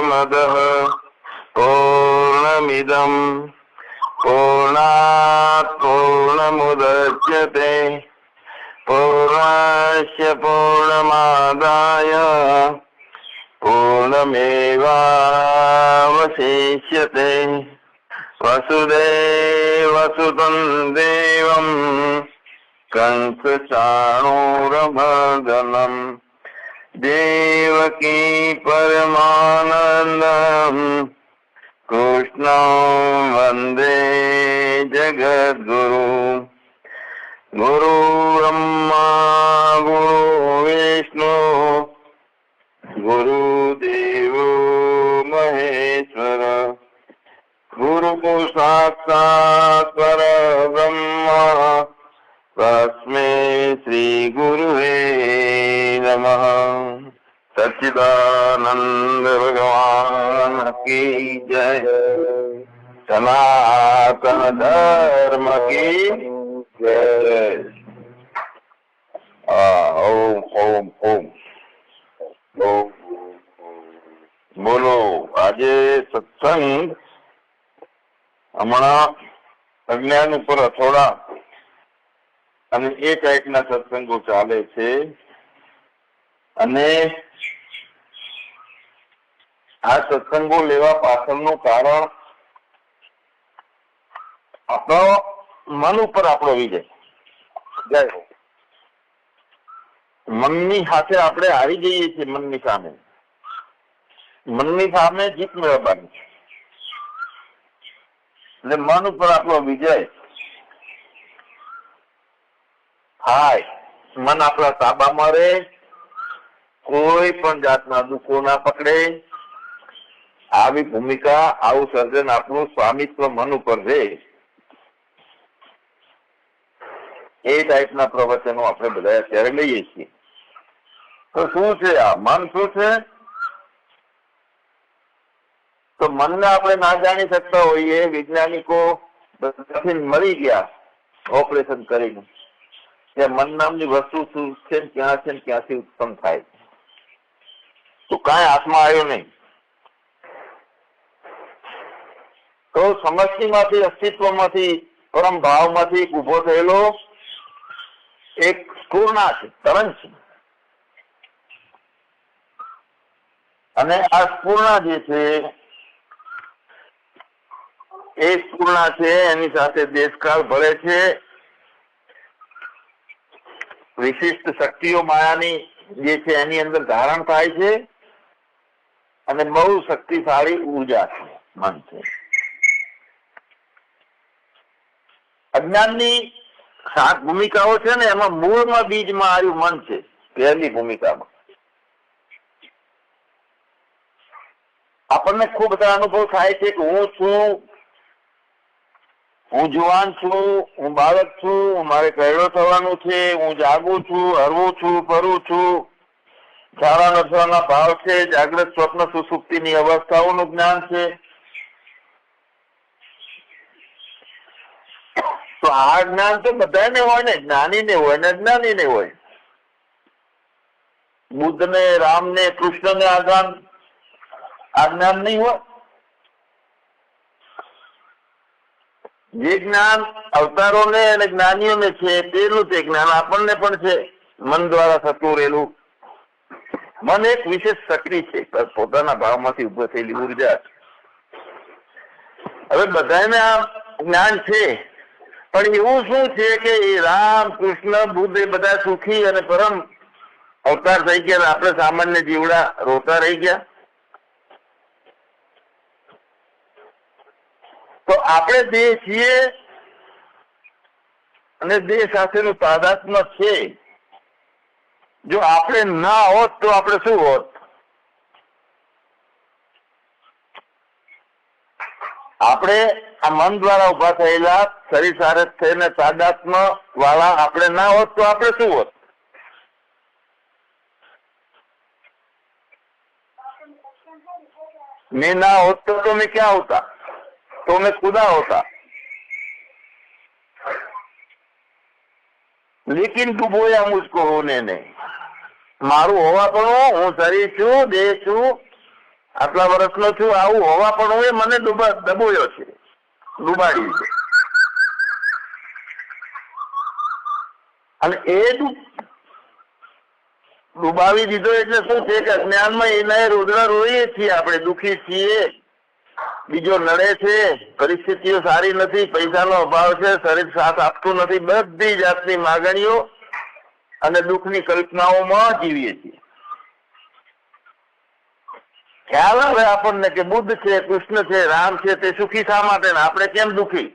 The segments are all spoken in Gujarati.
पूर्णमदः पूर्णमिदं पूर्णात् पूर्णमुदच्यते पूर्णस्य पूर्णमादाय पूर्णमेवावशिष्यते वसुदेवसुतं देवं कंसचाणूरमर्दनम् देवकी परमानन्दम् कृष्णं वन्दे जगद्गुरु गुरु ब्रह्मा गुरु विष्णु गुरुदेवो महेश्वर गुरु साक्षात् परब्रह्म तस्मै श्री गुरुवे नमः। सच्चिदानंद भगवान की जय। सनातन धर्म की जय। ओम ओम ओम ओम। बोलो આજે સત્સંગ હમણાં અજ્ઞાન ઉપર અથોડા અને એ ટાઈપના સત્સંગો ચાલે છે અને આ સત્સંગો લેવા પાછળનું કારણ આપણો મન ઉપર આપણો વિજય. જય હો. મનની સાથે આપણે હારી જઈએ છીએ. મનની સામે જીત મેળવવાની છે. એટલે મન ઉપર આપણો વિજય થાય. મન આપણા તાબામાં રહે, કોઈ પણ જાતના દુઃખો ના પકડે. આવી ભૂમિકા, આવું સર્જન આપણું સ્વામિત્વ મન ઉપર છે. એ ટાઈપના પ્રવચનો આપણે બધા અત્યારે લઈએ છીએ. તો શું છે આ મન? શું છે? તો મનને આપણે ના જાણી શકતા હોઈએ. વૈજ્ઞાનિકો બધાથી મરી ગયા ઓપરેશન કરીને કે મન નામની વસ્તુ શું છે, ક્યાં છે, ક્યાંથી ઉત્પન્ન થાય. તો કાંઈ હાથમાં આવ્યો નહીં. તો સમષ્ટિમાંથી, અસ્તિત્વમાંથી, પરમ ભાવમાંથી ઉભો થયેલો એક સ્ફૂર્ણા છે, તરંગ છે. અને આ સ્ફૂર્ણા જે છે એ સ્ફૂર્ણા છે, એની સાથે દેશકાળ ભળે છે. વિશિષ્ટ શક્તિઓ માયાની જે છે એની અંદર ધારણ થાય છે અને બહુ શક્તિશાળી ઉર્જા છે મન છે. અજ્ઞાનની 7 ભૂમિકાઓ છે ને, એમાં મૂળમાં બીજમાં આવ્યું મન છે. પહેલી ભૂમિકામાં આપણને ખૂબ બધા અનુભવ થાય છે કે હું છું, હું જુવાન છું, હું બાળક છું, મારે કયડો થવાનું છે, હું જાગું છું, હરવું છું, ફરું છું. સારા નશાના ભાવ છે, જાગ્રત સ્વપ્ન સુસુપ્તિની અવસ્થાઓનું જ્ઞાન છે. તો આ જ્ઞાન તો બધાને હોય ને, જ્ઞાનીને હોય ને અજ્ઞાનીને હોય. બુદ્ધને, રામને, કૃષ્ણને આ જ્ઞાન નહીં હોય. જે જ્ઞાન અવતારોને અને જ્ઞાનીઓને છે તેનું તે જ્ઞાન આપણને પણ છે. મન દ્વારા થતું રહેલું. મન એક વિશેષ શક્તિ છે, પોતાના ભાવમાંથી ઉભો થયેલી ઉર્જા છે. હવે બધાને આ જ્ઞાન છે, પણ એવું શું છે કે રામ, કૃષ્ણ, બુદ્ધ એ બધા સુખી અને પરમ અવતાર થઈ ગયા, આપણે સામાન્ય જીવડા રોતા રહી ગયા. તો આપણે દેહ છીએ અને દેહ સાથેનું તાદાત્મ્ય છે. જો આપણે ના હોત તો આપણે શું હોત? આપણે આ મન દ્વારા ઉભા થયેલા શરીર સાથે થઈને તાદાત્મ્ય વાળા આપણે ના હોત તો આપણે શું હોત? मैं ना होता तो मैं क्या होता? तो मैं खुदा होता. लेकिन डूबोया मुझको होने नहीं. मारू होवा पण હું શરીર છું, દેહ છું, આટલા વર્ષનો છું, આવું હોવા પણ હું મને દબોયો છે, ડૂબાડ્યું છે. અને એ ડૂબાવી દીધો એટલે શું છે કે અજ્ઞાનમાં એના રોદડા રોઈએ છીએ, આપણે દુઃખી છીએ, બીજો નડે છે, પરિસ્થિતિઓ સારી નથી, પૈસાનો અભાવ છે, શરીર સાથ આપતું નથી, બધી જાતની માગણીઓ અને દુઃખની કલ્પનાઓમાં જીવીએ છીએ. ખ્યાલ આવે આપણને કે બુદ્ધ છે, કૃષ્ણ છે, રામ છે, તે સુખી શા માટે ને આપણે કેમ દુઃખી?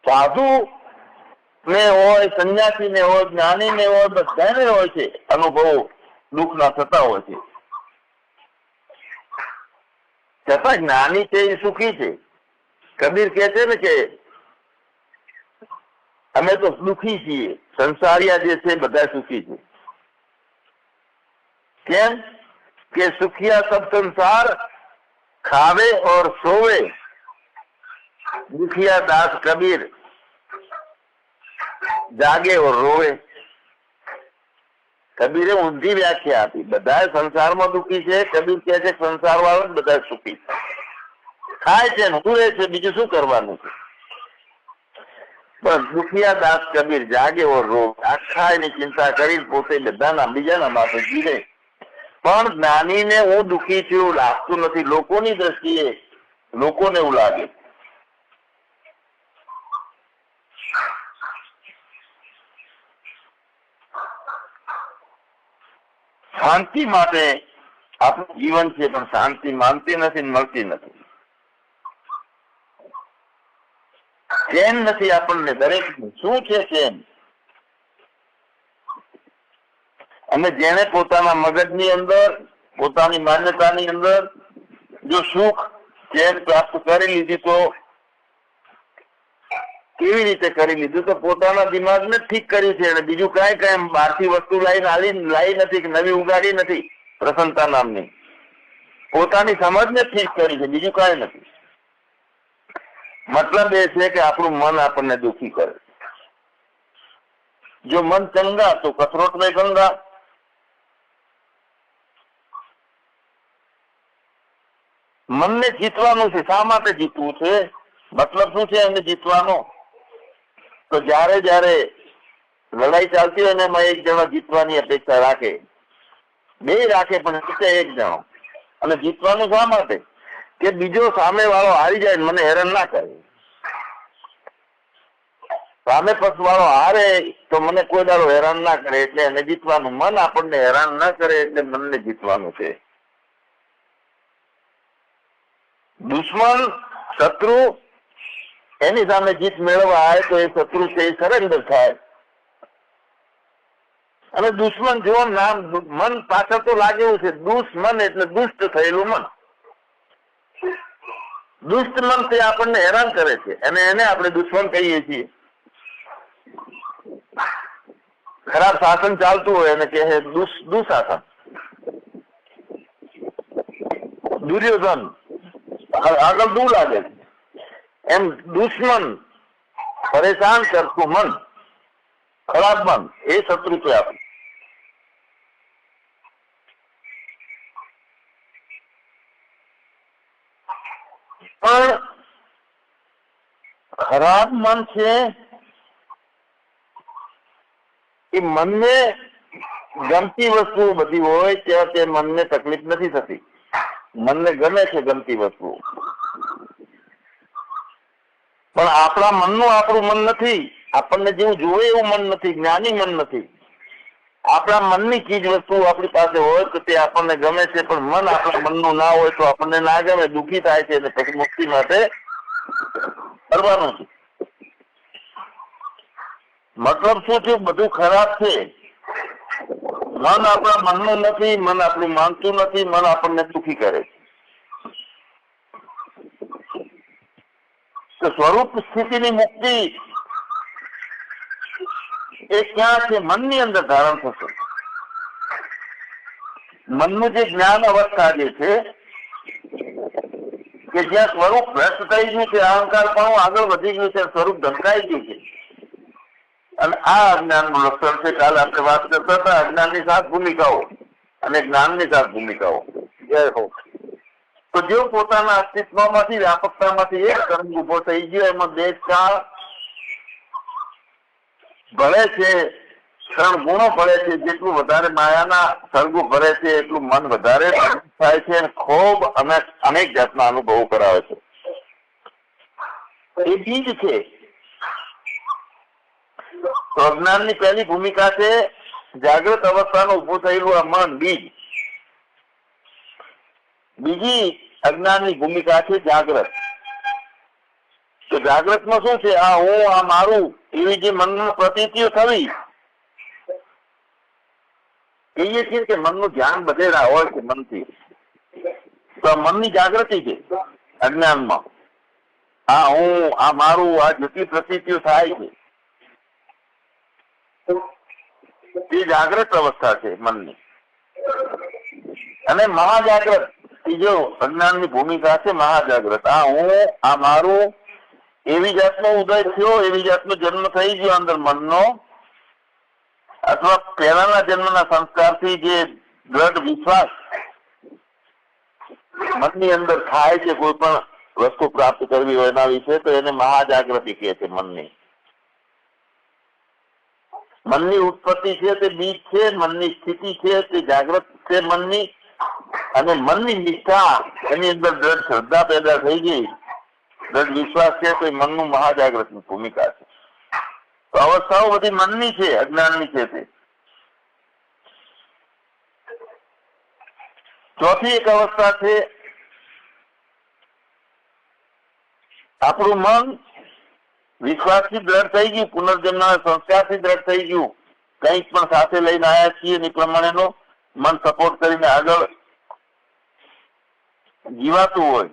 સાધુ ને હોય, સંન્યાસી ને હોય, જ્ઞાની ને હોય, બધાને હોય છે અનુભવો દુઃખના થતા હોય છે. છતાં જ્ઞાની છે એ સુખી છે. કબીર કહે છે ને કે અમે તો દુઃખી છીએ, સંસારિયા જે છે બધા સુખી છે. કેમ કે સુખિયા સબ સંસાર ખાવે और सोवे, दुखिया दास कबीर જાગે ઓર રોવે. કબીરે ઊંધી વ્યાખ્યા આપી. બધા સંસારમાં દુઃખી છે, કબીર કહે છે સંસાર વાળા બધા સુખી છે, ખાય છે ને સુરે છે, બીજું શું કરવાનું છે? પણ દુખિયા દાસ કબીર જાગે ઓર રોવે, આખા એની ચિંતા કરી પોતે બધાના બીજાના માટે જીવે. પણ જ્ઞાનીને હું દુઃખી છું એવું લાગતું નથી. લોકોની દ્રષ્ટિએ લોકોને એવું લાગે. શાંતિ માટે આપણું જીવન છે, પણ શાંતિ માનતી નથી, મળતી નથી. ચેન નથી આપણને. દરેક શું છે ચેન? અને જેને પોતાના મગજની અંદર, પોતાની માન્યતાની અંદર જો સુખ ચેન પ્રાપ્ત કરી લીધી, તો કેવી રીતે કરી લીધું? તો પોતાના દિમાગને ઠીક કર્યું છે અને બીજું કઈ બહારથી વસ્તુ લાવી નથી, નવી ઉગાડી નથી. પ્રસન્નતા નામની પોતાની સમજને ઠીક કરી છે, બીજું કઈ નથી. મતલબ એ છે કે આપણું મન આપણને દુઃખી કરે. જો મન ચંગા તો કથરોટ में ગંગા. મનને જીતવાનું છે. શા માટે જીતવું છે? મતલબ શું છે એને જીતવાનો? તો જયારે લડાઈ ચાલતી હોય ને એમાં એક જણો જીતવાની અપેક્ષા રાખે, બે રાખે, પણ જીતે એક જણો. અને જીતવાનું શા માટે? કે બીજો સામે વાળો હારી જાય, મને હેરાન ના કરે. સામે પક્ષ વાળો હારે તો મને કોઈ દાડો હેરાન ના કરે, એટલે એને જીતવાનું. મન આપણને હેરાન ના કરે એટલે મનને જીતવાનું છે. દુશ્મન, શત્રુ, એની સામે જીત મેળવવા આવે તો એ શત્રુ છે એ સરેન્ડર થાય. અને દુશ્મન જો નામ મન પાછળ તો લાગે એવું છે. દુશ્મન એટલે દુષ્ટ થયેલું મન. દુષ્ટ મન તે આપણને હેરાન કરે છે અને એને આપણે દુશ્મન કહીએ છીએ. ખરાબ શાસન ચાલતું હોય એને કહે દુશાસન. દુર્યોધન આગળ દૂર લાગે છે. એમ દુશ્મન, પરેશાન કરતું મન, ખરાબ મન, એ શત્રુ છે આપણે. પણ ખરાબ મન છે એ મનને ગમતી વસ્તુઓ બધી હોય ત્યાં તે મનને તકલીફ નથી થતી. મનને ગમે છે ગમતી વસ્તુઓ, પણ આપણા મનનું આપણું મન નથી. આપણને જેવું જોવે એવું મન નથી, જ્ઞાની મન નથી. આપણા મનની ચીજ વસ્તુ આપણી પાસે હોય તો તે આપણને ગમે છે, પણ મન આપણા મનનું ના હોય તો આપણને ના ગમે, દુઃખી થાય છે. અને પછી મુક્તિ માટે કરવાનું છે. મતલબ શું છે? બધું ખરાબ છે. મન આપણા મનનું નથી, મન આપણું માનતું નથી, મન આપણને દુઃખી કરે છે. તો સ્વરૂપ સ્થિતિની મુક્તિ એ ક્યાં છે? મનની અંદર ધારણ થશે. મનનું જે જ્ઞાન અવસ્થા જે છે કે જ્યાં સ્વરૂપ ભ્રષ્ટ થઈ ગયું છે, અહંકાર પણ આગળ વધી ગયું છે, સ્વરૂપ ધમકાઈ ગયું છે અને આ અજ્ઞાનનું લક્ષણ છે. કાલે આપણે વાત કરતા હતા અજ્ઞાનની 7 ભૂમિકાઓ અને જ્ઞાનની 7 ભૂમિકાઓ. તો જો પોતાના અસ્તિત્વમાંથી વ્યાપકતામાંથી એક તરંગ ઉભો થઈ ગયો, એમાં દેશ કાળ ભળે છે, 3 ગુણો ભળે છે. જેટલું વધારે માયાના સર્ગો ભરે છે એટલું મન વધારે થાય છે અને ખૂબ અનેક જાતના અનુભવો કરાવે છે. એ બીજ છે. તો અજ્ઞાનની પહેલી ભૂમિકા છે જાગૃત અવસ્થાનું ઉભું થયેલું આ મન, બીજ. બીજી અજ્ઞાનની ભૂમિકા છે જાગ્રત. તો જાગ્રતમાં શું છે? આ હું, આ મારું, એવી જે મનમાં પ્રતીતિઓ થવી. કહીએ છીએ કે મનનું ધ્યાન બધેરા હોય છે મનથી. તો મનની જાગૃતિ છે અજ્ઞાનમાં. આ હું, આ મારું, આ જેટલી પ્રતીતિઓ થાય છે એ જાગ્રત અવસ્થા છે મનની. અને મહાજાગ્રત ત્રીજો અજ્ઞાનની ભૂમિકા છે મહાજાગ્રત. આ હું, આ મારું, એવી જાતનો ઉદય થયો, એવી જાતનો જન્મ થઈ ગયો અંદર મનનો, અથવા પહેલાના જન્મના સંસ્કારથી જે દ્રઢ વિશ્વાસ મનની અંદર થાય છે કોઈ પણ વસ્તુ પ્રાપ્ત કરવી હોય એના વિશે, તો એને મહાજાગૃતિ કહે છે. મનની ઉત્પત્તિ છે તે બીજ છે, મનની સ્થિતિ છે તે જાગૃત છે મનની, અને મનની નિષ્ઠા એની અંદર દ્રઢ શ્રદ્ધા પેદા થઈ ગઈ, દ્રઢ વિશ્વાસ છે, તો એ મનનું મહાજાગૃતની ભૂમિકા છે. તો અવસ્થાઓ બધી મનની છે, અજ્ઞાનની છે. તે ચોથી એક અવસ્થા છે આપણું મન વિશ્વાસથી દ્રઢ થઈ ગયું, પુનર્જન્મના સંસ્કારથી દ્રઢ થઈ ગયું, કંઈક પણ સાથે લઈને આવ્યા છીએ એ પ્રમાણેનો મન સપોર્ટ કરીને આગળ જીવાતું હોય.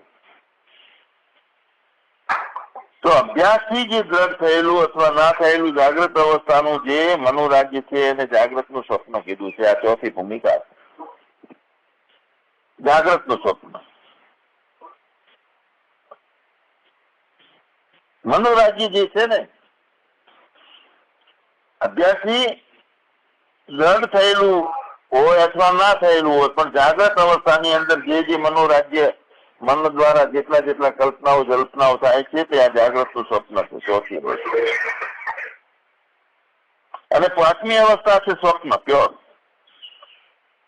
તો અભ્યાસથી જે દ્રઢ થયેલું અથવા ના થયેલું જાગૃત અવસ્થાનું જે મનોરાજ્ય છે એને જાગૃતનું સ્વપ્ન કીધું છે. આ ચોથી ભૂમિકા છે, જાગૃતનું સ્વપ્ન. મનોરાજ્ય જે છે ને, અભ્યાસથી દ્રઢ થયેલું હોય અથવા ના થયેલું હોય, પણ જાગૃત અવસ્થાની અંદર જે મનોરાજ્ય મન દ્વારા જેટલા કલ્પનાઓ જલ્પનાઓ થાય છે તે આ જાગૃતનું સ્વપ્ન છે, ચોથી વસ્તુ. અને 5મી અવસ્થા છે સ્વપ્ન, પ્યોર.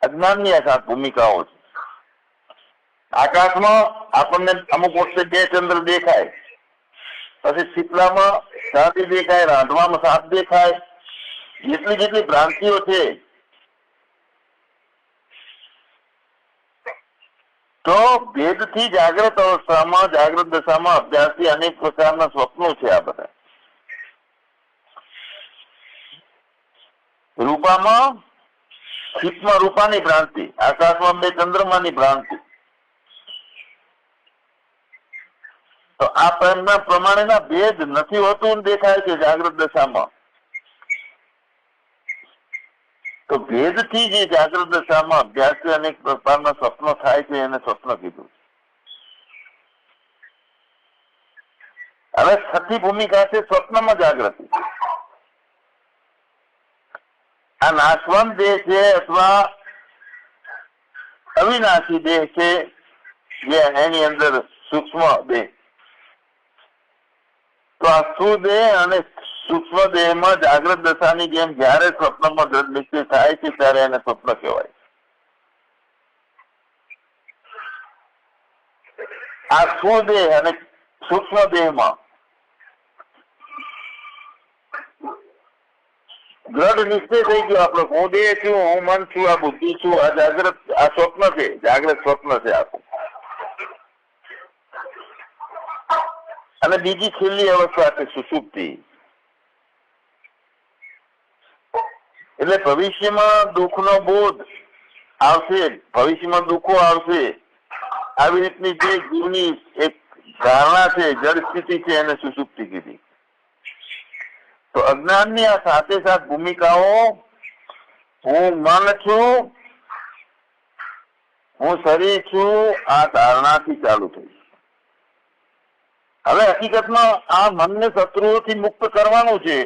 અજ્ઞાનની આ 7 ભૂમિકાઓ છે. આકાશમાં આપણને અમુક વખતે 2 ચંદ્ર દેખાય, પછી શીતલામાં ચાંદી દેખાય, રાંધવામાં સાપ દેખાય. જેટલી ભ્રાંતિઓ છે, તો ભેદથી જાગૃત અવસ્થામાં, જાગૃત દશામાં અભ્યાસથી અનેક પ્રકારના સ્વપ્નો છે. આ બધા રૂપામાં, શીતમાં રૂપાની ભ્રાંતિ, આકાશમાં 2 ચંદ્રમાની ભ્રાંતિ. તો આ પ્રમાણેના ભેદ નથી હોતું, દેખાય છે જાગૃત દશામાં. તો ભેદથી જે જાગૃત દશામાં અભ્યાસથી અનેક પ્રકારના સ્વપ્નો થાય છે એને સ્વપ્ન કીધું. હવે 6મી ભૂમિકા છે સ્વપ્નમાં જાગૃતિ. આ નાશવંત દેહ છે અથવા અવિનાશી દેહ છે, જે એની અંદર સૂક્ષ્મ દેહ. તો આ સ્થૂળ અને સૂક્ષ્મ દેહમાં જાગૃત દશાની જેમ જયારે સ્વપ્નમાં દ્રઢ નિશ્ચય થાય છે ત્યારે એને સ્વપ્ન કહેવાય. આ સ્થૂળ દેહ અને સૂક્ષ્મ દેહમાં દ્રઢ નિશ્ચય થઈ ગયો આપણો, હું દેહ છું, હું મન છું, આ બુદ્ધિ છું, આ જાગૃત, આ સ્વપ્ન છે, જાગૃત સ્વપ્ન છે આખું. અને બીજી છેલ્લી અવસ્થા છે સુષુપ્તિ. એટલે ભવિષ્યમાં દુઃખનો બોધ આવશે, ભવિષ્યમાં દુઃખો આવશે, આવી રીતની જે જીવની એક ધારણા છે, જડ સ્થિતિ છે, એને સુષુપ્તિ કીધી. તો અજ્ઞાનની આ 7 ભૂમિકાઓ, હું મન છું, હું શરીર છું, આ ધારણાથી ચાલુ થઈ. હવે હકીકતમાં આ મનને શત્રુઓથી મુક્ત કરવાનું છે,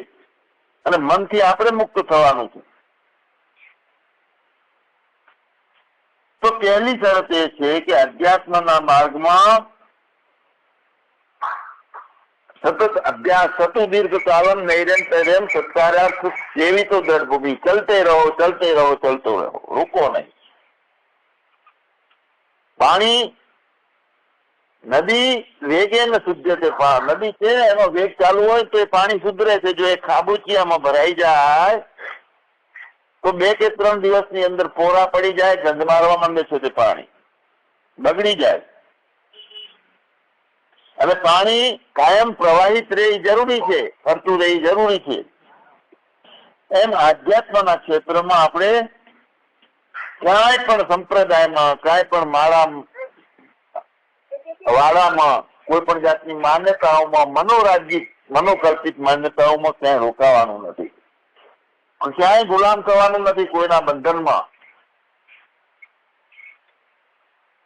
અને મનથી આપણે મુક્ત થવાનું છે. તો પહેલી શરત એ છે કે અધ્યાત્મના માર્ગમાં સતત અભ્યાસ, સતુ દીર્ઘ કાલમ નૈરંતર્યમ સત્કાર્યાર્થ જેવી તો દળભૂમિ, ચલતે રહો ચલતે રહો ચલતો રહો, રૂકો નહીં. પાણી નદી વેગે ને શુદ્ધતે, નદી છે એનો વેગ ચાલુ હોય તો એ પાણી સુધરે છે. જો એ ખાબુચિયામાં ભરાઈ જાય તો 2 કે 3 દિવસની અંદર પોરા પડી જાય, ગંધ મારવા માંડે છે, તે પાણી બગડી જાય. અને પાણી કાયમ પ્રવાહિત રહે જરૂરી છે, ફરતું રહે જરૂરી છે. એમ આધ્યાત્મના ક્ષેત્રમાં આપણે ક્યાંય પણ સંપ્રદાયમાં, ક્યાંય પણ વાડામાં, કોઈ પણ જાતની માન્યતાઓમાં, મનોરાજ્યિક મનોકલ્પિત માન્યતાઓમાં ક્યાંય રોકાવાનું નથી. ક્યાંય ગુલામ થવાનું નથી કોઈના બંધનમાં.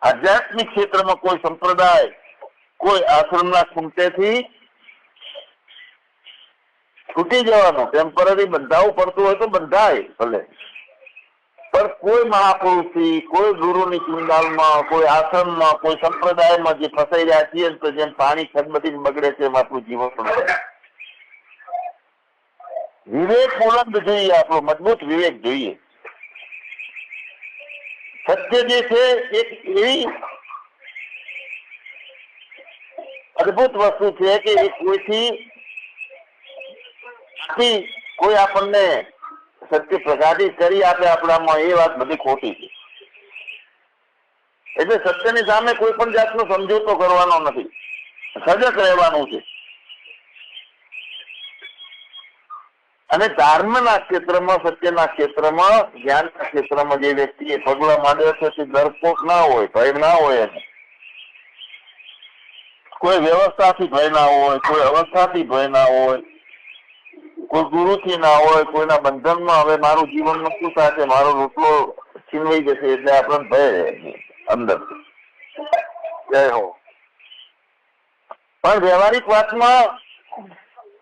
આધ્યાત્મિક ક્ષેત્રમાં કોઈ સંપ્રદાય, કોઈ આશ્રમના ખૂંટેથી છૂટી જવાનું, ટેમ્પરરી બંધાવું પડતું હોય તો બંધાય ભલે, પણ કોઈ મહાપુરુષથી, કોઈ ગુરુની ચુંગાલમાં, કોઈ આશ્રમમાં, કોઈ સંપ્રદાયમાં જે ફસાઈ રહ્યા છીએ તો જેમ પાણી ખદબદીને બગડે છે એમ આપણું જીવન પણ બગડે. વિવેક બુલંદ જોઈએ, આપણો મજબૂત વિવેક જોઈએ. સત્ય જે છે એક એવી અદભુત વસ્તુ છે કે એ કોઈથી કોઈ આપણને સત્ય પ્રકાશિત કરી આપે આપણામાં, એ વાત બધી ખોટી છે. એટલે સત્યની સામે કોઈ પણ જાતનો સમજૂતો કરવાનો નથી, સજગ રહેવાનું છે. અને ધર્મના ક્ષેત્રમાં, સત્યના ક્ષેત્રમાં, જ્ઞાનના ક્ષેત્રમાં જે વ્યક્તિ એ પગલા માંડ્યો છે તે ડરપોક ના હોય, ભય ના હોય. એને કોઈ વ્યવસ્થાથી ભય ના હોય, કોઈ અવસ્થાથી ભય ના હોય, કોઈ ગુરુથી ના હોય, કોઈના બંધનમાં હવે મારું જીવનમાં શું થશે, મારો રોટલો છીનવાઈ જશે એટલે આપણને ભય રહે અંદર. જય હો. પણ વ્યવહારિક વાતમાં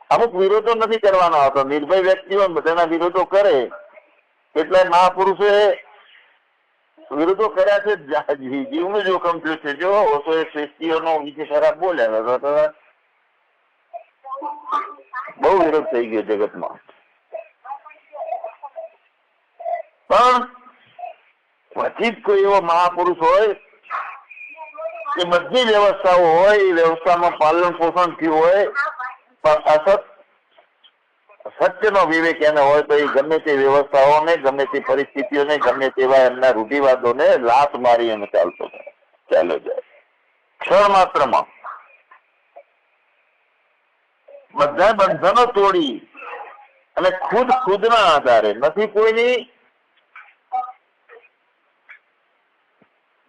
અમુક વિરોધો નથી કરવાના હોતો. નિર્ભય વ્યક્તિઓ બધાના વિરોધો કરે, એટલે મહાપુરુષોએ વિરોધો કર્યા છે. જીવનું જોખમ થયું છે. જો તો એ શ્રેષ્ઠીઓનો વિશે ખરાબ બોલ્યા તો બહુ વિરોધ થઈ ગયો જગતમાં. પણ પછી જ કોઈ એવો મહાપુરુષ હોય કે બધી વ્યવસ્થાઓ હોય, એ વ્યવસ્થામાં પાલન પોષણ થયું હોય, પણ સત્યનો વિવેક એને હોય તો એ ગમે તે વ્યવસ્થાઓને, ગમે તે પરિસ્થિતિઓને, ગમે તેવા એમના રૂઢિવાદોને લાત મારી અને ચાલતો જાય ક્ષણ માત્રમાં. બધા બંધનો તોડી અને ખુદના આધારે, નથી કોઈની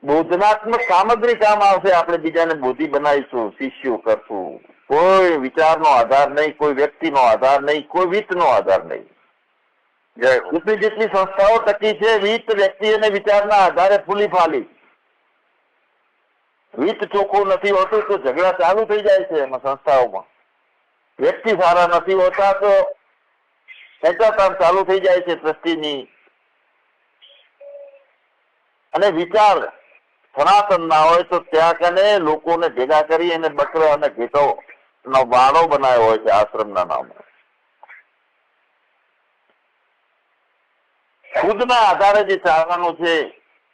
બોધનાત્મક સામગ્રી કામ આવશે. આપણે બીજાને બોધી બનાવીશું, શિષ્યો કરશું. કોઈ વિચારનો આધાર નહીં, કોઈ વ્યક્તિનો આધાર નહીં, કોઈ વિત્તનો આધાર નહીં. જેટલી સંસ્થાઓ ટકી છે વિત્ત, વ્યક્તિ અને વિચારના આધારે ફૂલી ફાલી. વિત્ત ચોખ્ખું નથી હોતું તો ઝઘડા ચાલુ થઈ જાય છે એમાં સંસ્થાઓમાં. વ્યક્તિ સારા નથી હોતા તો ખેંચાતાણ ચાલુ થઈ જાય છે ટ્રસ્ટીની. અને વિચાર સનાતન ના હોય તો ત્યાં કને લોકોને ભેગા કરી અને બકરો અને ઘેટો નો વાડો બનાવ્યો હોય છે આશ્રમના નામે. ખુદના આધારે જે ચાલવાનું છે,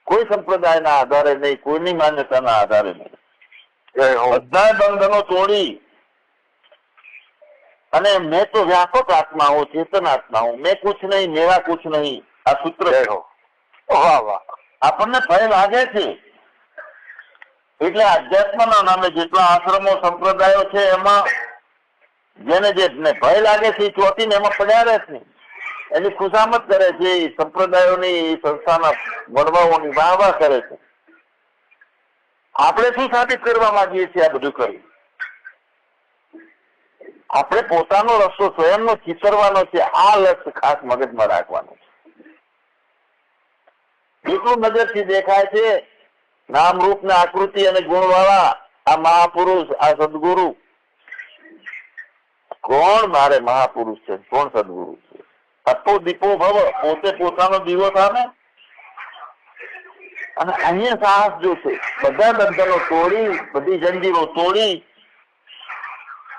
કોઈ સંપ્રદાયના આધારે નહીં, કોઈની માન્યતાના આધારે નહીં. બધા બંધનો તોડી અને મેં તો વ્યાપક આત્મા હું, ચેતન આત્મા હું, મેં કુછ નહીં મેરા કુછ નહીં, આ સૂત્ર આપણને ભય લાગે છે. એટલે અધ્યાત્મના નામે જેટલા આશ્રમો, સંપ્રદાયો છે એમાં જેને જે ભય લાગે છે એ ચોટીને એમાં પડ્યા રહે છે, એની ખુશામત કરે છે, સંપ્રદાયોની, સંસ્થાના વડવાઓની વાહ કરે છે. આપણે શું સાબિત કરવા માંગીએ છીએ? આ બધું કરી આપણે પોતાનો રસ્તો સ્વયંનો ચિતરવાનો છે. આ લક્ષ્ય ખાસ મગજમાં રાખવાનું છે. જેટલું નજરથી દેખાય છે નામ, રૂપ ને આકૃતિ અને ગુણ વાળા આ મહાપુરુષ, આ સદગુરુ, કોણ મારે મહાપુરુષ છે, કોણ સદગુરુ છે? તપો દીપો ભવ, પોતે પોતાનો દીવો થાને. અને અહીંયા સાહસ જો છે, બધા બંધનો તોડી, બધી જંજીરો તોડી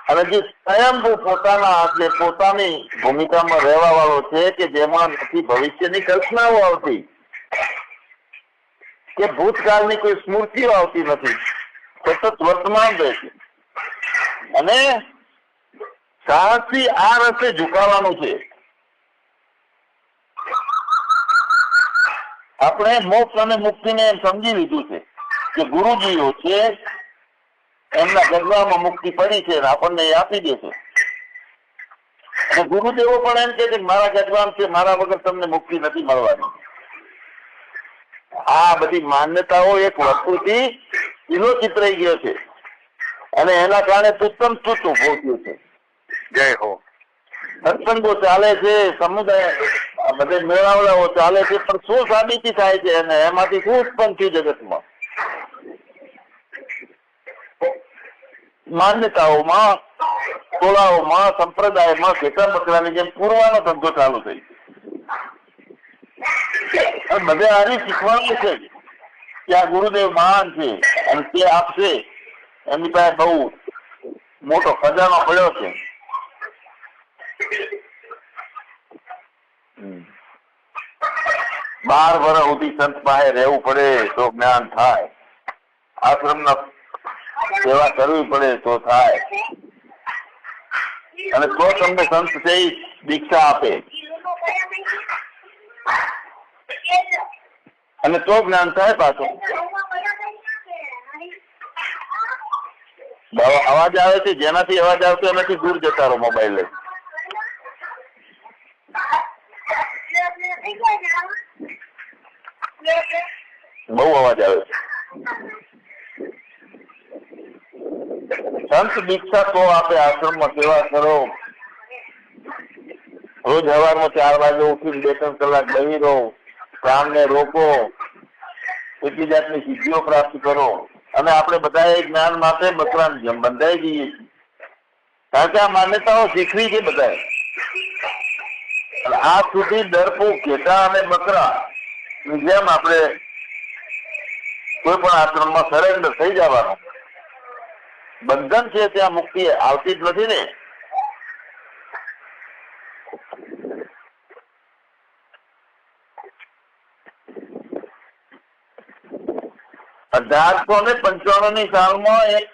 અને જે સ્વયંભૂ પોતાના હાથે પોતાની ભૂમિકામાં રહેવા વાળો છે કે જેમાં નથી ભવિષ્યની કલ્પનાઓ આવતી કે ભૂતકાળની કોઈ સ્મૃતિઓ આવતી નથી, સતત વર્તમાન રહે છે. અને સાહસથી આ રસ્તે ઝુકાવવાનું છે. આપણે મોક્ષ અને મુક્તિને સમજી લીધું છે કે ગુરુજીઓ છે, એમના ગજવામાં મુક્તિ પડી છે, આપણને એ આપી દે છે. અને ગુરુદેવો પણ એમ કે મારા ગજવામ છે, મારા વગર તમને મુક્તિ નથી મળવાની. આ બધી માન્યતાઓ એક વસ્તુથી વિલોચિત રહી ગયો છે અને એના કારણે તુત્તમ તુત ઉભો થયું છે. જય હો. સત્સંગો ચાલે છે, સમુદાય બધે મેળાવડાઓ ચાલે છે, પણ શું સાબિતી થાય છે અને એમાંથી શું ઉત્પન્ન થયું જગતમાં? માન્યતાઓમાં, ટોળાઓમાં, સંપ્રદાયમાં ઘેટા બકરાની જેમ પૂરવાનો ધંધો ચાલુ થઈ ગયો. બધે આની શીખવાનું છે કે આ ગુરુદેવ મહાન છે અને તે આપશે, એમની પાસે બહુ મોટો ખજાનો પડ્યો છે. 12 વર્ષ સુધી સંત પાસે રહેવું પડે તો જ્ઞાન થાય, આશ્રમના સેવા કરવી પડે તો થાય, અને તો તમને સંત છે દીક્ષા આપે અને તો જ્ઞાન થાય. પાછું અવાજ આવે છે, જેનાથી અવાજ આવતો એનાથી દૂર જતા રહો મોબાઈલ લઈ. બહુ અવાજ આવે છે. સંત દીક્ષા તો આપે, આશ્રમમાં સેવા કરો, રોજ સવારમાં 4 વાગે ઉઠીને 2-3 કલાક બેસી રહો, પ્રાણને રોકો, એટલી જાતની સિદ્ધિઓ પ્રાપ્ત કરો. અને આપણે બધા એ જ્ઞાન માટે બકરાની જેમ બંધાઈ જઈએ છીએ, કારણ કે આ માન્યતાઓ શીખવી છે બધાએ. આ સુધી ડરપોક ઘેટા અને બકરા જેમ આપણે કોઈ પણ આશ્રમમાં સરેન્ડર થઈ જવાનું. બંધન છે ત્યાં મુક્તિ આવતી જ નથી ને. અઢારસો ને 95 સાલમાં એક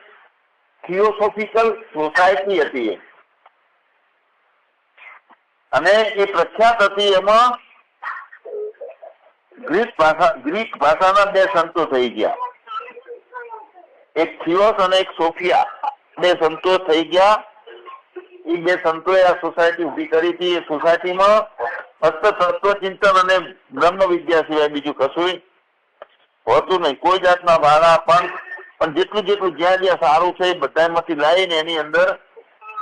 થિયોસોફિકલ સોસાયટી હતી અને એ પ્રખ્યાત હતી. એમાં ગ્રીક ભાષાના 2 સંતો થઈ ગયા, એક થિયોસ અને એક સોફિયા. 2 સંતો થઈ ગયા. એ 2 સંતોએ આ સોસાયટી ઉભી કરી હતી. એ સોસાયટીમાં ફક્ત તત્વચિંતન અને બ્રહ્મ વિદ્યા સિવાય બીજું કશું હોતું નહીં. કોઈ જાતના ભાડા પણ જેટલું જ્યાં સારું છે એ બધામાંથી લાવીને એની અંદર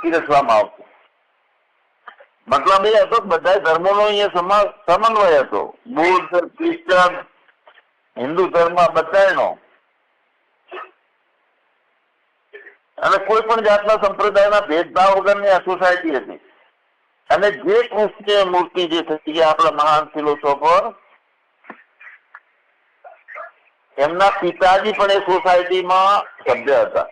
પીરસવામાં આવતું. મતલબ એ હતો બધા ધર્મોનો અહીંયા સમન્વય હતો. બુદ્ધ, ક્રિશ્ચન, હિન્દુ ધર્મ બધાનો, અને કોઈ પણ જાતના સંપ્રદાયના ભેદભાવ વગરની આ સોસાયટી હતી. અને જે કૃષ્ણ મૂર્તિ જે થતી આપણા મહાન ફિલોસોફર, એમના પિતાજી પણ એ સોસાયટીમાં સભ્ય હતા.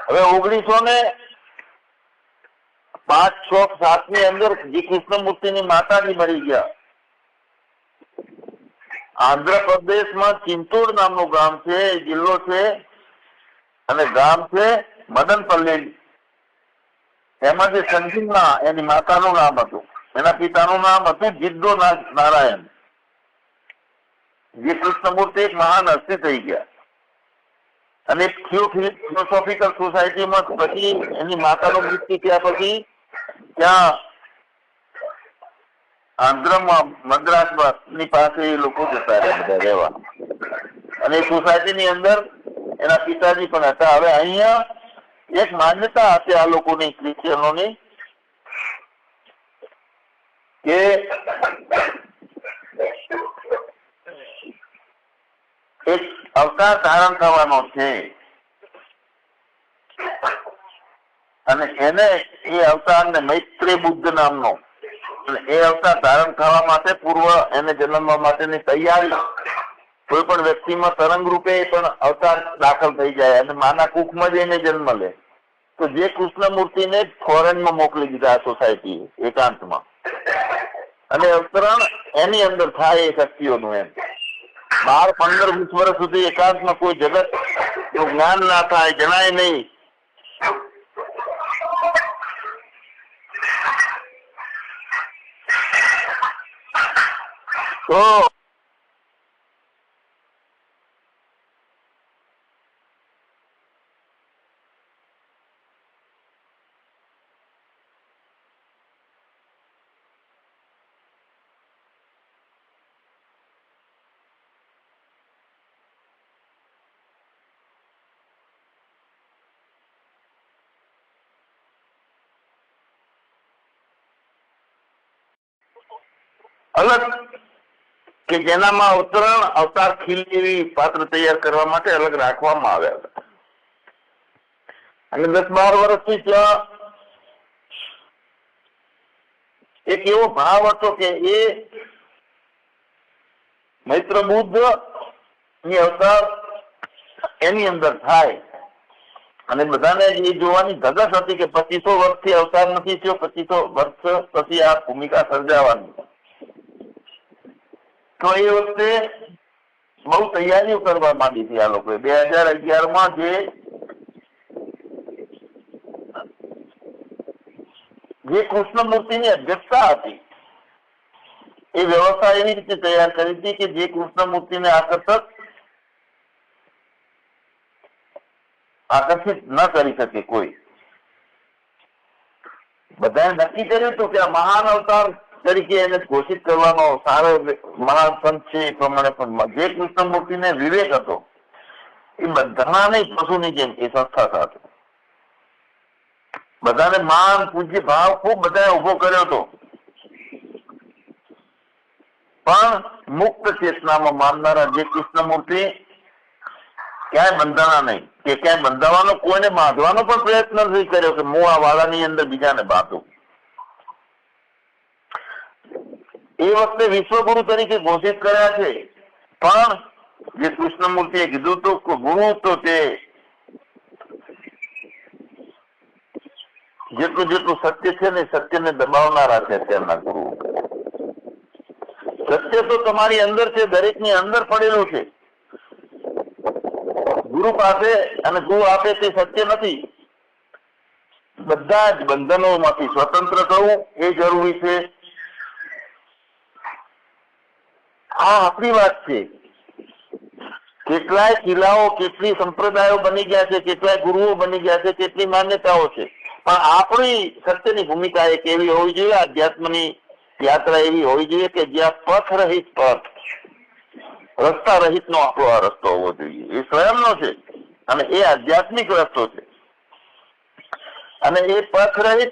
હવે 1905, 6, 7 ની અંદર જે કૃષ્ણમૂર્તિની માતાજી મરી ગયા. આંધ્રપ્રદેશમાં ચિંતોડ નામનું ગામ છે, જિલ્લો છે, અને ગામ છે મદનપલ્લી. એમાં જે સંજીવના એની માતાનું નામ હતું, એના પિતાનું નામ હતું જિદ્દો નારાયણ. જે કૃષ્ણમૂર્તિ એક મહાન હસ્તી થઈ ગયા. અને થિયોસોફિકલ સોસાયટીમાં પછી એની માતાનું મૃત્યુ થયા પછી ત્યાં આંધ્રમાં મદ્રાસની પાસે એ લોકો જતા રહ્યા બધા રહેવા. અને એ સોસાયટીની અંદર એના પિતાજી પણ હતા. હવે અહીંયા એક માન્યતા હતી આ લોકોની, ક્રિશ્ચિયનોની, કે એક અવતાર ધારણ થવાનો છે. અને એને એ અવતારને મૈત્રી બુદ્ધ નામનો, એ અવતાર ધારણ થવા માટે પૂર્વ એને જન્મવા માટેની તૈયારી કોઈ પણ વ્યક્તિમાં તરંગ રૂપે પણ અવતાર દાખલ થઈ જાય અને માના કુખમાં જ એને જન્મ લે. તો જે કૃષ્ણમૂર્તિને ફોરેનમાં મોકલી દીધા સોસાયટી એકાંતમાં, અને અવતરણ એની અંદર થાય એ શક્તિઓનું. એમ 12-15-20 વર્ષ સુધી એકાંતમાં કોઈ જગત નું જ્ઞાન ના થાય, જણાય નહીં. તો અલગ કે જેનામાં અવતરણ અવતાર ખીલ એવી પાત્ર તૈયાર કરવા માટે અલગ રાખવામાં આવ્યા હતા. અને 10-12 વર્ષથી ત્યાં એક એવો ભાવ હતો કે એ મૈત્ર બુદ્ધ ની અવતાર એની અંદર થાય, અને બધાને એ જોવાની ધગશ હતી કે 2500 વર્ષથી અવતાર નથી થયો, 2500 વર્ષ પછી આ ભૂમિકા સર્જાવાની. તો એ વખતે બહુ તૈયારીઓ કરવા માંડી હતી આ લોકોએ. 2011માં જે કૃષ્ણમૂર્તિની અધ્યક્ષતા હતી એ વ્યવસ્થા એવી રીતે તૈયાર કરી હતી કે જે કૃષ્ણમૂર્તિને આકર્ષિત ન કરી શકે કોઈ. બધાએ નક્કી કર્યું હતું કે આ મહાન અવતાર તરીકે એને ઘોષિત કરવાનો સારો મહાન સંત છે. એ પ્રમાણે પણ જે કૃષ્ણમૂર્તિને વિવેક હતો એ બધાના નહીં, પશુની જેમ એ સંસ્થા સાથે બધાને માન પૂજ્ય ભાવ ખૂબ બધાએ ઉભો કર્યો હતો. પણ મુક્ત ચેતનામાં માનનારા જે કૃષ્ણમૂર્તિ ક્યાંય બંધાણા નહીં, કે ક્યાંય બંધાવાનો, કોઈને બાંધવાનો પણ પ્રયત્ન નથી કર્યો કે હું આ વાળાની અંદર બીજાને બાંધું. એ વખતે વિશ્વગુરુ તરીકે ઘોષિત કર્યા છે, પણ જે કૃષ્ણમૂર્તિએ કીધું તો ગુરુ તો તે જેટલું સત્ય છે ને સત્યને દબાવનારા છે. અત્યારના ગુરુ સત્ય તો તમારી અંદર છે, દરેકની અંદર પડેલું છે. ગુરુ પાસે અને ગુરુ આપે તે સત્ય નથી. બધા જ બંધનોમાંથી સ્વતંત્ર થવું એ જરૂરી છે. આ આપણી વાત છે. કેટલાય કિલ્લાઓ, કેટલી સંપ્રદાયો બની ગયા છે, કેટલાય ગુરુઓ બની ગયા છે, કેટલી માન્યતાઓ છે, પણ આપણી સત્યની ભૂમિકા એક એવી હોવી જોઈએ, આધ્યાત્મની યાત્રા એવી હોવી જોઈએ કે જ્યાં પથ રહિત પથ, રસ્તા રહિત નો આપણો આ રસ્તો હોવો જોઈએ. એ સ્વયંનો છે અને એ આધ્યાત્મિક રસ્તો છે. અને એ પથ રહિત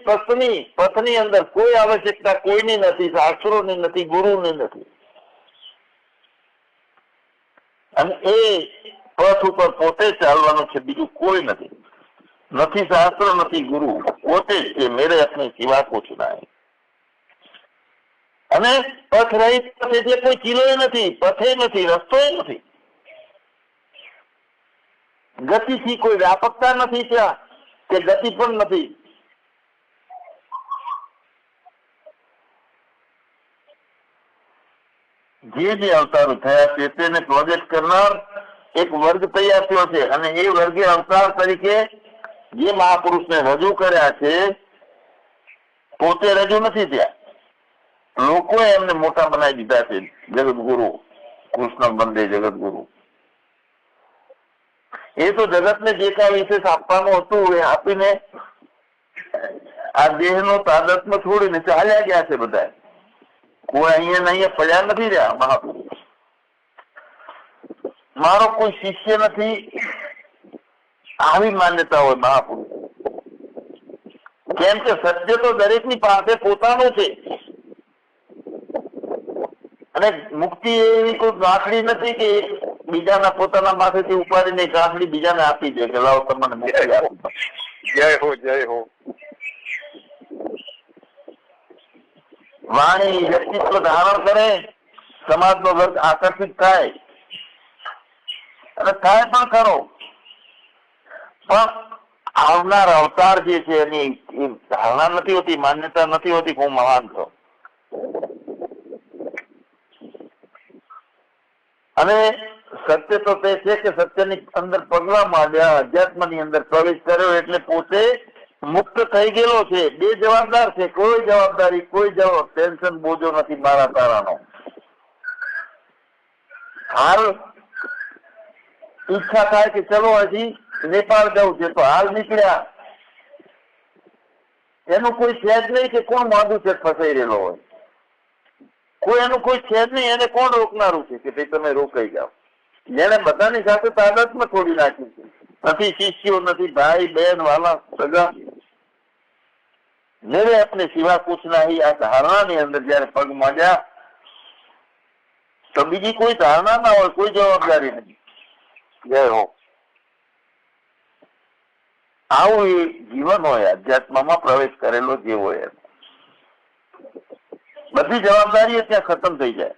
પથની અંદર કોઈ આવશ્યકતા કોઈની નથી, શાસ્ત્રોની નથી, ગુરુની નથી. અને એ પથ ઉપર પોતે ચાલવાનું છે, બીજું કોઈ નથી. નથી શાસ્ત્ર, નથી ગુરુ, પોતે જ છે. મેરે અપને સિવા કુછ નહીં. અને પથ રહિત પથ એટલે કોઈ કિલોય નથી, પથે નથી, રસ્તોય નથી. ગતિથી કોઈ વ્યાપકતા નથી ત્યાં, કે ગતિ પણ નથી. જે અવતારો થયા છે તેને પ્રોજેક્ટ કરનાર એક વર્ગ તૈયાર થયો છે, અને એ વર્ગે અવતાર તરીકે જે મહાપુરુષને રજૂ કર્યા છે પોતે રજૂ નથી થયા. લોકોએ એમને મોટા બનાવી દીધા છે. જગતગુરુ કૃષ્ણ બંદે જગતગુરુ. એ તો જગતને જે કાંઈ વિશેષ આપવાનું હતું એ આપીને આ દેહનો તાદાત્મ્ય છોડીને ચાલ્યા ગયા છે બધા. કોઈ અહીંયા પડ્યા નથી રહ્યા મહાપુરુષ. મારો કોઈ શિષ્ય નથી, આવી માન્યતા હોય મહાપુરુષ. કેમ કે સત્ય તો દરેકની પાસે પોતાનું છે, અને મુક્તિ એવી કોઈ ગાંઠડી નથી કે બીજાના પોતાના પાસેથી ઉપાડીને ગાંઠડી બીજાને આપી દે કે લાવો તમને મુક્તિ આપી. જય હો જય હો. વાણી વ્યક્તિત્વ ધારણ કરે, સમાજનો વર્ગ આકર્ષિત થાય અને થાય પણ ખરો, પણ આવનાર અવતાર જે છે એની ધારણા નથી હોતી, માન્યતા નથી હોતી હું મહાન છું. અને સત્ય તો તે છે કે સત્યની અંદર પગલા માંડ્યા, અધ્યાત્મની અંદર પ્રવેશ કર્યો એટલે પોતે મુક્ત થઈ ગયેલો છે. બે જવાબદાર છે, કોઈ જવાબદારી કોઈ ટેન્શન બોજો નથી મારા તારાનો. હાલ ઈચ્છા થાય કે ચલો હજી નેપાળ જવું છે તો હાલ નીકળ્યા, એનું કોઈ છે જ નહીં કે કોણ માંદું છે ફસાઈ રહેલો હોય, કોઈ એનું કોઈ છે જ નહીં. એને કોણ રોકનારું છે કે ભાઈ તમે રોકાઈ જાઓ? જેને બધાની સાથે તાદાત્મ્ય છોડી નાખ્યું છે. નથી શિષ્યો, નથી ભાઈ બહેન વાલા સગા, મેરે अपने सिवा कुछ नहीं. આ ધારણાની અંદર જયારે પગ માંડ્યા તો બીજી કોઈ ધારણા ના હોય, કોઈ જવાબદારી નથી. જય હો. આવું એ જીવન હોય, અધ્યાત્મમાં પ્રવેશ કરેલો જે હોય એમ બધી જવાબદારી ત્યાં ખતમ થઈ જાય.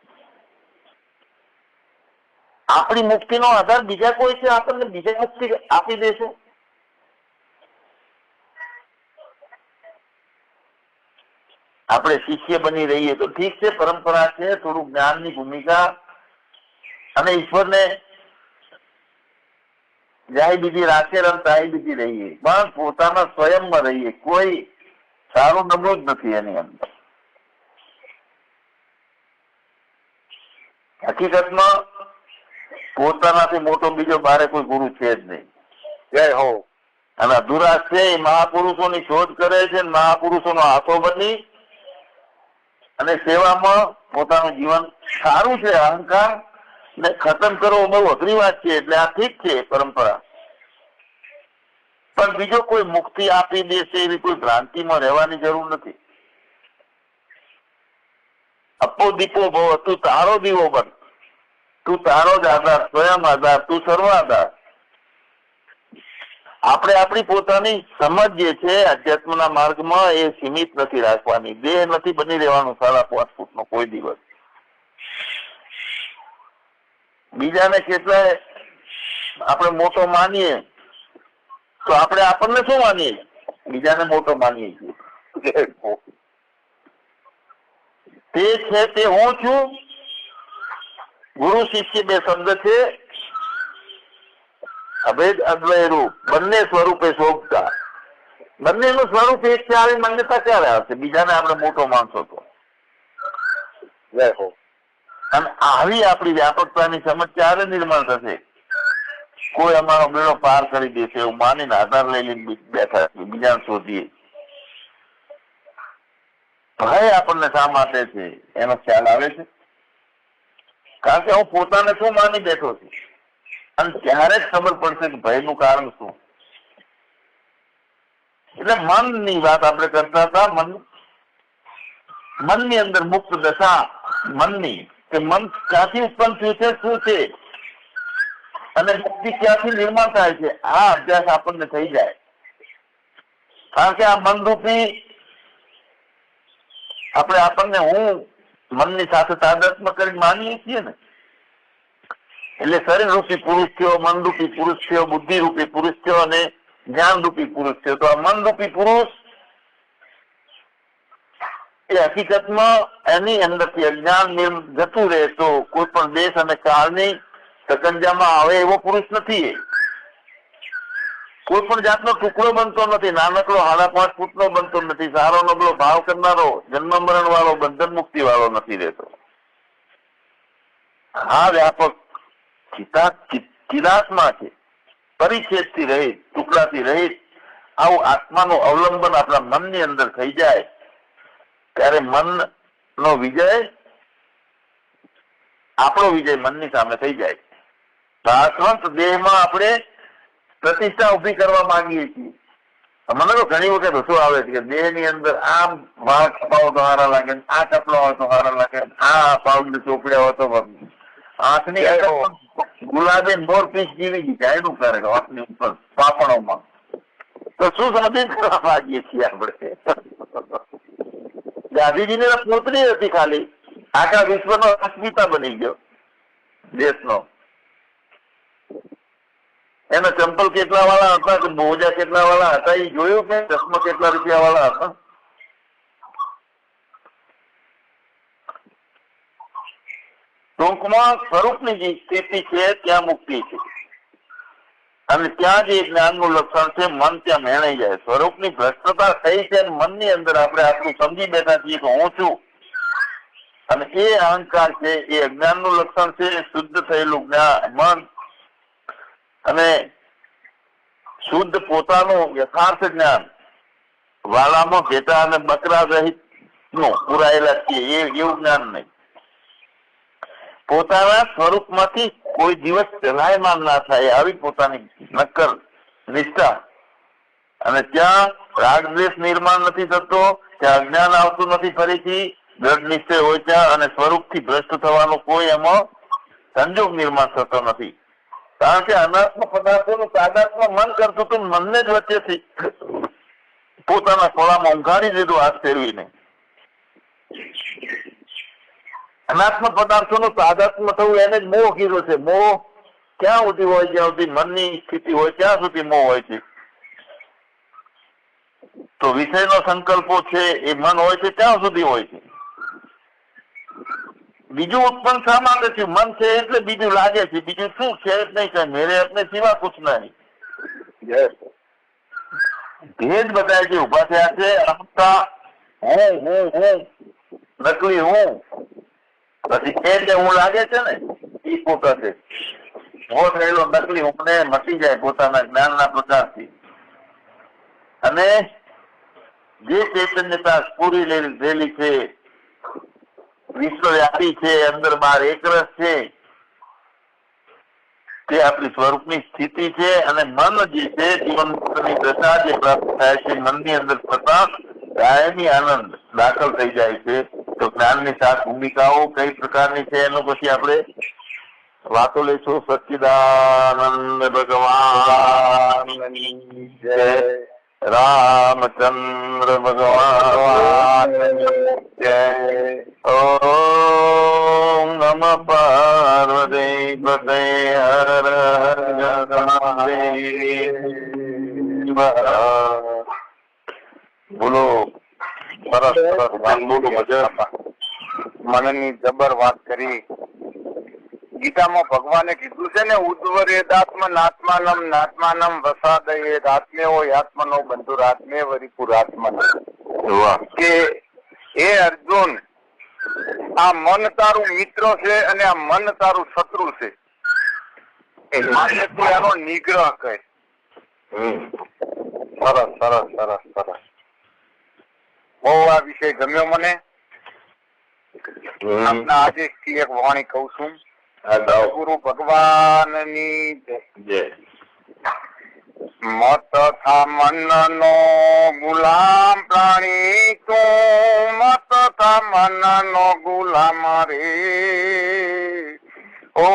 આપણી મુક્તિનો આધાર બીજા કોઈ છે આપણને બીજા મુક્તિ આપી દેશે? આપણે શિષ્ય બની રહીએ તો ઠીક છે, પરંપરા છે, થોડું જ્ઞાનની ભૂમિકા અને ઈશ્વરને જાય બીજી રાખે રમતા બીજી રહીએ, પણ પોતાના સ્વયંમાં રહીએ. કોઈ સારું નબળું જ નથી એની અંદર. હકીકતમાં પોતાનાથી મોટો બીજો બારે કોઈ ગુરુ છે જ નહીં. જય હો. અને અધુરા છે એ મહાપુરુષોની શોધ કરે છે, મહાપુરુષોનો હાથો બની અને સેવામાં પોતાનું જીવન સારું છે. અહંકાર ને ખતમ કરવો બહુ અઘરી વાત છે, એટલે આ ઠીક છે પરંપરા, પણ બીજો કોઈ મુક્તિ આપી દેશે એવી કોઈ ભ્રાંતિમાં રહેવાની જરૂર નથી. અપો દીપો ભવ, તું તારો દીવો બન, તું તારો જ આધાર, સ્વયં આધાર, તું સર્વ આધાર. આપણે આપણી પોતાની સમજ જે છે અધ્યાત્મના માર્ગમાં એ સીમિત નથી રાખવાની. દેહ નથી બની રહેવાનું 5.5 ફૂટનો કોઈ દિવસ. બીજાને કેટલાય આપણે મોટો માનીએ તો આપણે આપણને શું માનીએ? બીજાને મોટો માનીએ છીએ. તે છે તે હું છું. ગુરુ શિષ્ય બે શબ્દ છે, અભેદ અદ્વય રૂપ, બંને સ્વરૂપે શોભતા. બંનેનું સ્વરૂપ એક છે આવી માન્યતા ક્યારે આવશે? બીજાને આપણે મોટો માનશો તો. અને આવી આપણી વ્યાપકતાની સમજ ક્યારે નિર્માણ થશે? કોઈ અમારો બેડો પાર કરી દેશે એવું માનીને આધાર લઈ લઈને બેઠા છે, બીજાને શોધીએ. ભય આપણને શા માટે છે એનો ખ્યાલ આવે છે? કારણ કે હું પોતાને શું માની બેઠો છું, અને ત્યારે જ ખબર પડશે કે ભયનું કારણ શું. એટલે મનની વાત આપણે કરતા હતા. મનની અંદર મુક્ત દશા મનની, કે મન ક્યાંથી ઉત્પન્ન થયું છે, શું છે, અને મુક્તિ ક્યાંથી નિર્માણ થાય છે, આ અભ્યાસ આપણને થઈ જાય. કારણ કે આ મનરૂપી આપણે આપણને હું મનની સાથે તાદાત્મ્ય કરી માનીએ છીએ ને, એટલે શરીર રૂપી પુરુષ થયો, મન રૂપી પુરુષ થયો, બુદ્ધિ રૂપી પુરુષ થયો અને જ્ઞાન રૂપી પુરુષ થયો. તો આ મન રૂપી પુરુષ એ હકીકતમાં એની અંદરથી અજ્ઞાન જતું રહે તો કોઈ પણ દેશ અને કાળની સકંજામાં આવે એવો પુરુષ નથી. કોઈ પણ જાતનો ટુકડો બનતો નથી, નાનકડો 5.5 ફૂટનો બનતો નથી, સારો નબળો ભાવ કરનારો, જન્મ મરણ વાળો, બંધન મુક્તિ વાળો નથી રહેતો. આ વ્યાપક ચિદાત્મા છે, પરિચ્છેદથી રહિત, ટુકડાથી રહિત. આવું આત્માનું અવલંબન આપણા મનની અંદર થઈ જાય ત્યારે મનનો વિજય, આપણો વિજય મનની સામે થઈ જાય. શાશ્વત દેહમાં આપણે પ્રતિષ્ઠા ઉભી કરવા માંગીએ છીએ. મને તો ઘણી વખત હસવું આવે છે કે દેહની અંદર આમ વાળ કપાવો તો સારા લાગે, આ કપડા હોય તો સારા લાગે, આ પાઉન્ડ ચોપડ્યા હોય તો આંખની ગુલાબી મોર પીસ જેવી ડિઝાઇન કરે આંખની ઉપર પાપણોમાં. તો શું સાબિત કરવા માંગીએ છીએ આપણે? ગાંધીજીને પુત્રી હતી ખાલી, આખા વિશ્વનો રાષ્ટ્રપિતા બની ગયો દેશનો. એના ચંપલ કેટલા વાળા હતા કે મોજા કેટલા વાળા હતા એ જોયું કે ચશ્મા કેટલા રૂપિયા વાળા હતા? ટૂંકમાં સ્વરૂપની જે સ્થિતિ છે ત્યાં મુક્તિ છે, અને ત્યાં જે જ્ઞાનનું લક્ષણ છે મન ત્યાં મેળાઈ જાય. સ્વરૂપની ભ્રષ્ટતા થઈ છે, મનની અંદર આપણે આટલું સમજી બેઠા છીએ કે હું છું, અને એ અહંકાર છે, એ અજ્ઞાનનું લક્ષણ છે. શુદ્ધ થયેલું જ્ઞાન મન અને શુદ્ધ પોતાનું યથાર્થ જ્ઞાન, વાલામાં ઘેટા અને બકરા સહિત નું પુરાયેલા છીએ એવું જ્ઞાન નહીં. પોતાના સ્વરૂપમાંથી કોઈ દિવસ ચલાયમાન ના થાય આવી પોતાની નક્કર નિષ્ઠા, અને ત્યાં રાગ દ્વેષ નિર્માણ નથી થતો, ત્યાં અજ્ઞાન આવતું નથી ફરીથી, દ્રઢ નિશ્ચય હોય ત્યાં, અને સ્વરૂપથી ભ્રષ્ટ થવાનો કોઈ એમાં સંજોગ નિર્માણ થતો નથી. કારણ કે અનાત્મ પદાર્થોનું તાદાત્મ મન કરતું હતું, મનને જ વચ્ચેથી પોતાના ખોળામાં ઊંઘાડી દીધું હાથ ફેરવીને. અનાત્મ પદાર્થોનું તાદાત્મ થવું એને જ મોહ કીધો છે. મોહ ક્યાં સુધી હોય? જ્યાં સુધી મનની સ્થિતિ હોય ત્યાં સુધી મોહ હોય છે. તો વિષયનો સંકલ્પો છે એ મન હોય છે ત્યાં સુધી હોય છે. બીજું ઉત્પન્ન શા માટે છે? મન છે એટલે બીજું લાગે છે, બીજું શું છે જ નહીં, કઈ મેરે अपने સિવા કુછ નહીં. ભેદ બધા જે ઉભા થયા છે, અહંતા હું હું હું નકલી હું, પછી એ હું લાગે છે ને એ ખોટો છે. હો થયેલો નકલી હું ને મટી જાય પોતાના જ્ઞાનના પ્રકાશથી, અને જે ચૈતન્યતા પૂરી લેલી છે, વિશ્વવ્યાપી છે, અંદર બહાર એકરસ છે, તે આપણી સ્વરૂપની સ્થિતિ છે. અને મન જે છે જીવનની દશા જે પ્રાપ્ત થાય છે, મનની અંદર થતા કાયમી આનંદ દાખલ થઈ જાય છે. તો જ્ઞાનની 7 ભૂમિકાઓ કઈ પ્રકારની છે એનું પછી આપણે વાતો લઈશું. સચ્ચિદાનંદ ભગવાનની જય, રામચંદ્ર ભગવાનની જય. ઓમ નમઃ પાર્વતી પતે હર હર મહાદેવ. બોલો. સરસ સરસ બોલો. મજા. મનની જબર વાત કરી. ગીતામાં ભગવાને કીધું છે ને, ઉદ્વરેદાત્મ નાત્માનમ નાત્માનમ વસાદયેત આત્મેવો આત્મનો બંધુરાત્મે વરિપુરાત્મન. કે હે અર્જુન, આ મન તારું મિત્ર છે અને આ મન તારું શત્રુ છે. માટે તું એનો નિગ્રહ કર. સરસ સરસ સરસ સરસ. બહુ આ વિષય ગમ્યો મને. આપના આજે એક વાણી કઉ છું. ગુરુ ભગવાનની જય. મત થા મનનો ગુલામ પ્રાણી તું, મત થા મનનો ગુલામ રે. ઓ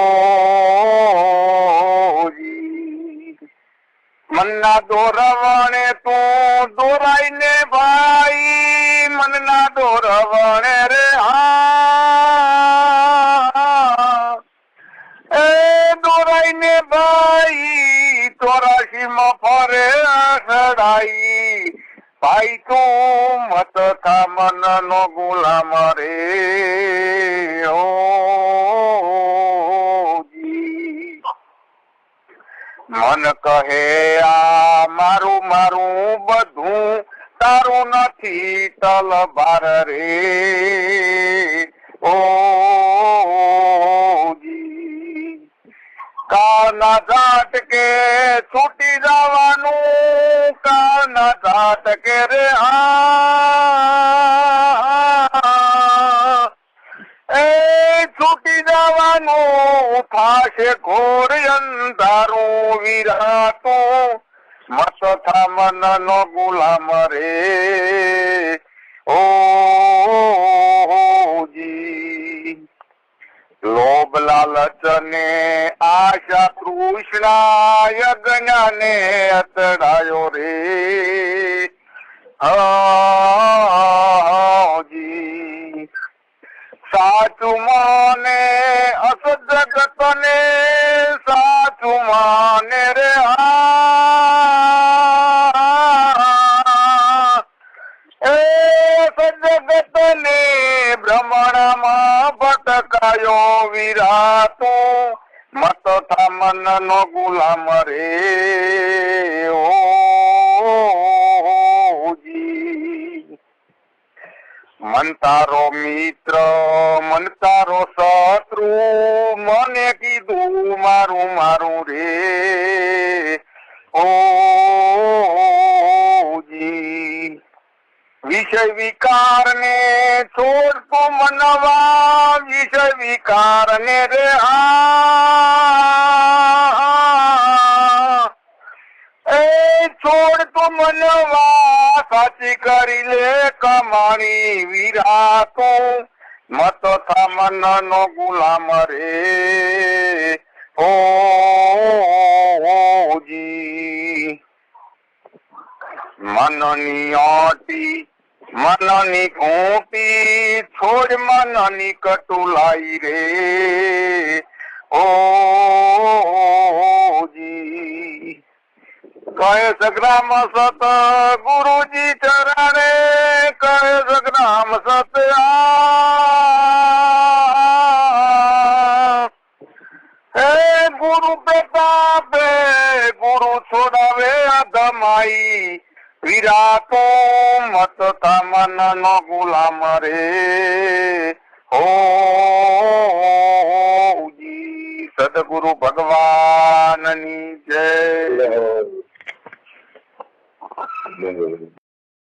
મનના દોરવણે તું દોરાઈને ભાઈ, મનના દોરવણે રે એ દોરાઈને ભાઈ, 84 ફરે સડાઈ ભાઈ તું, મત થા મનનો ગુલામ રે. ઓ મન કહે આ મારું મારું બધું, તારું નથી તલવાર રે. ઓ કાળના ઝાટકે છૂટી જવાનું, કાળના ઝાટકે રે એ છૂટી જવાનું થાશે ઘોર અંધારું વિરાતું, મત થા મનનો ગુલામ રે. ઓ લોભ લાલચ ને આશા તૃષ્ણા યજ્ઞ ને અથડાયો રે. વિરાતું મત થા મન નો ગુલામ રે ઓજી મન તારો મિત્ર મન તારો શત્રુ મને કીધું મારું મારું રે ઓજી વિષય વિકાર ને છોડતો મનવા વિષય વિકાર ને રે એ છોડતો મનવા સાચી કરી લે કમાણી વિરાતો મત થા મન નો ગુલામ રે ઓજી મનની ઓટી મનની ખૂંટી છોડ મનની કટુલાઈ રે ઓજી કહે સગ્રામ સત ગુરુજી ચરણે કહે સગ્રામ સત હે ગુરુ પ્રતાપે ગુરુ છોડાવે અધમાઈ વિરાતો મત થા મન નો ગુલામ રે ઓજી સદગુરુ ભગવાનની જય.